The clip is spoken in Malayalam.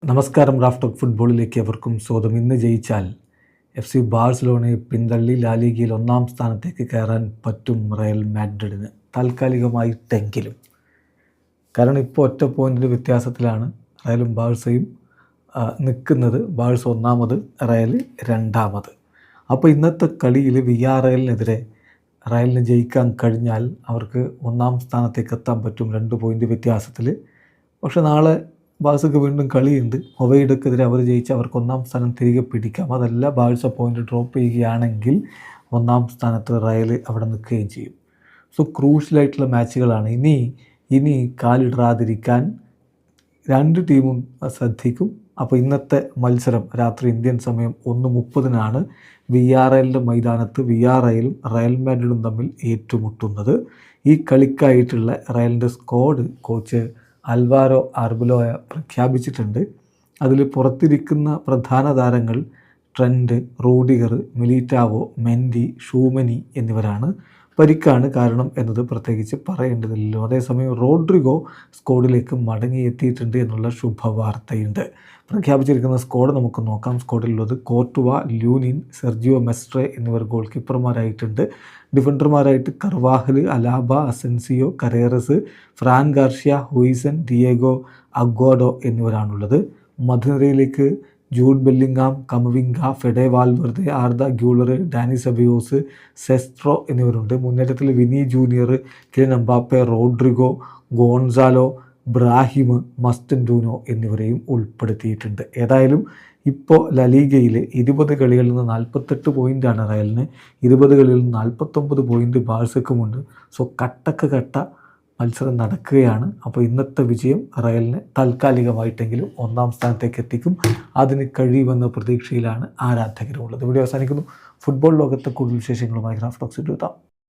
നമസ്കാരം. റാഫ്റ്റോക്ക് ഫുട്ബോളിലേക്ക് അവർക്കും സ്വാഗതം. ഇന്ന് ജയിച്ചാൽ FC ബാഴ്സലോണയെ പിന്തള്ളി ലാലിഗയിൽ 1-ാം സ്ഥാനത്തേക്ക് കയറാൻ പറ്റും റയൽ മാഡ്രിഡിന്, താൽക്കാലികമായിട്ടെങ്കിലും. കാരണം ഇപ്പോൾ ഒറ്റ പോയിൻറ്റിൻ്റെ വ്യത്യാസത്തിലാണ് റയലും ബാഴ്സയും നിൽക്കുന്നത്. ബാഴ്സ 1-ാമത്, റയൽ 2-ാമത്. അപ്പോൾ ഇന്നത്തെ കളിയിൽ വിയ്യാറയലിനെതിരെ റയലിന് ജയിക്കാൻ കഴിഞ്ഞാൽ അവർക്ക് 1-ാം സ്ഥാനത്തേക്ക് എത്താൻ പറ്റും 2 പോയിൻറ്റ് വ്യത്യാസത്തിൽ. പക്ഷെ നാളെ ബാഴ്സയ്ക്ക് വീണ്ടും കളിയുണ്ട്. ഹൊവൈഡക്കെതിരെ അവർ ജയിച്ച് അവർക്ക് 1-ാം സ്ഥാനം തിരികെ പിടിക്കാം. അതല്ല, ബാഴ്സ പോയിൻ്റ് ഡ്രോപ്പ് ചെയ്യുകയാണെങ്കിൽ 1-ാം സ്ഥാനത്ത് റയൽ അവിടെ നിൽക്കുകയും ചെയ്യും. സോ ക്രൂഷ്യലായിട്ടുള്ള മാച്ചുകളാണ്. ഇനി കാലിടാതിരിക്കാൻ രണ്ട് ടീമും ശ്രദ്ധിക്കും. അപ്പോൾ ഇന്നത്തെ മത്സരം രാത്രി ഇന്ത്യൻ സമയം 1:30 വിയ്യാറയലിൻ്റെ മൈതാനത്ത് വിയ്യാറയലും റയൽ മാഡ്രിഡും തമ്മിൽ ഏറ്റുമുട്ടുന്നത്. ഈ കളിക്കായിട്ടുള്ള റയലിൻ്റെ സ്ക്വാഡ് കോച്ച് അൽവാരോ ആർബലോയ പ്രഖ്യാപിച്ചിട്ടുണ്ട്. അതിൽ പുറത്തിരിക്കുന്ന പ്രധാന താരങ്ങൾ ട്രെൻഡ്, റൂഡിഗർ, മിലിറ്റാവോ, മെൻഡി, ഷൂമനി എന്നിവരാണ്. പരിക്കാണ് കാരണം എന്നത് പ്രത്യേകിച്ച് പറയേണ്ടതില്ലല്ലോ. അതേസമയം റോഡ്രിഗോ സ്ക്വാഡിലേക്ക് മടങ്ങിയെത്തിയിട്ടുണ്ട് എന്നുള്ള ശുഭവാർത്തയുണ്ട്. പ്രഖ്യാപിച്ചിരിക്കുന്ന സ്ക്വാഡ് നമുക്ക് നോക്കാം. സ്ക്വാഡിലുള്ളത് കോർട്ടുവ, ലൂനിൻ, സെർജിയോ മെസ്ട്രെ എന്നിവർ ഗോൾ കീപ്പർമാരായിട്ടുണ്ട്. ഡിഫൻഡർമാരായിട്ട് Carvajal, Alaba, Asencio, Carreras, Fran Garcia, Huijsen, Diego Aguado എന്നിവരാണുള്ളത്. മധ്യനിരയിലേക്ക് Jude Bellingham, Camavinga, Fede Valverde, Arda Guler, Dani Ceballos, സെസ്ട്രോ എന്നിവരുണ്ട്. മുന്നേറ്റത്തിൽ Vini Junior, Kylian Mbappe, Rodrygo, Gonzalo, Brahim, Mastantuono എന്നിവരെയും ഉൾപ്പെടുത്തിയിട്ടുണ്ട്. ഏതായാലും ഇപ്പോൾ ലലീഗയിൽ 20 കളികളിൽ നിന്ന് 48 പോയിൻ്റാണ് റയലിന്, 20 കളിയിൽ നിന്ന് 49 പോയിൻ്റ് ബാഴ്സക്കുമുണ്ട്. സോ കട്ട മത്സരം നടക്കുകയാണ്. അപ്പോൾ ഇന്നത്തെ വിജയം റയലിന് താൽക്കാലികമായിട്ടെങ്കിലും 1-ാം സ്ഥാനത്തേക്ക് എത്തിക്കും. അതിന് കഴിയുമെന്ന പ്രതീക്ഷയിലാണ് ആരാധകരുള്ളത്. വീഡിയോ അവസാനിക്കുന്നു. ഫുട്ബോൾ ലോകത്തെ കൂടുതൽ വിശേഷങ്ങളുമായി റാഫ്റ്റോക്സ് എത്താം.